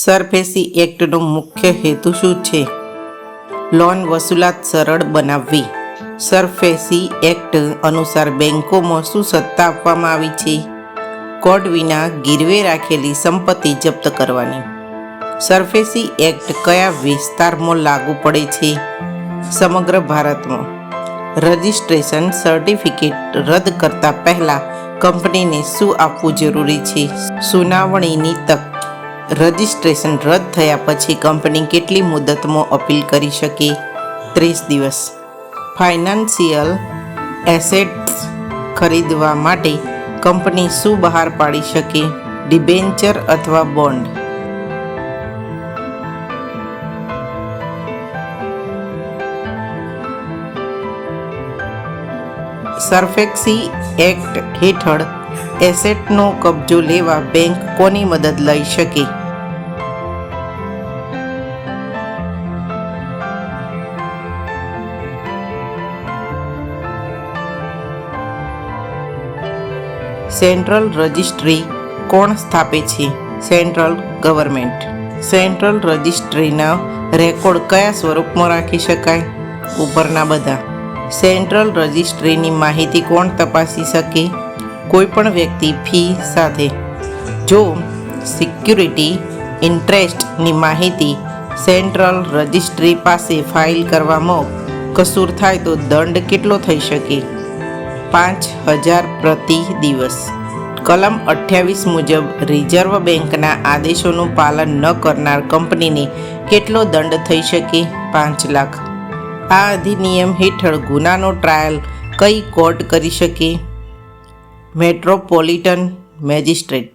SARFAESI એક્ટનો મુખ્ય હેતુ શું છે? લોન વસૂલાત સરળ બનાવવી. સરફેસી એક્ટ અનુસાર બેંકોમાં શું સત્તા આપવામાં આવી છે? કોડ વિના ગીરવે રાખેલી સંપત્તિ જપ્ત કરવાની. સરફેસી એક્ટ કયા વિસ્તારમાં લાગુ પડે છે? સમગ્ર ભારતમાં. રજિસ્ટ્રેશન સર્ટિફિકેટ રદ કરતા પહેલા કંપનીને શું આપવું જરૂરી છે? સુનાવણીની તક. રજિસ્ટ્રેશન રદ થયા પછી કંપની કેટલી મુદતમાં અપીલ કરી શકે? 30 દિવસ. ફાઇનાન્સિયલ એસેટ્સ ખરીદવા માટે કંપની શું બહાર પાડી શકે? ડિબેન્ચર અથવા બોન્ડ. સરફેસી એક્ટ હેઠળ એસેટનો કબજો લેવા બેંક કોની મદદ લઈ શકે? સેન્ટ્રલ રજિસ્ટ્રી કોણ સ્થાપે છે? Central government. સેન્ટ્રલ રજિસ્ટ્રીના રેકોર્ડ કયા સ્વરૂપમાં રાખી શકાય? ઉપરના બધા. સેન્ટ્રલ રજિસ્ટ્રીની માહિતી કોણ તપાસી શકે? કોઈ પણ વ્યક્તિ ફી સાથે. જો સિક્યુરિટી ઇન્ટરેસ્ટની માહિતી સેન્ટ્રલ રજિસ્ટ્રી પાસે ફાઇલ કરવામાં કસૂર થાય તો દંડ કેટલો થઈ શકે? 5,000 પ્રતિ દિવસ. કલમ 28 મુજબ રિઝર્વ બેંકના આદેશોનું પાલન ન કરનાર કંપનીને કેટલો દંડ થઈ શકે? 5 લાખ. આ અધિનિયમ હેઠળ ગુનાનો ટ્રાયલ કઈ કોર્ટ કરી શકે? Metropolitan magistrate.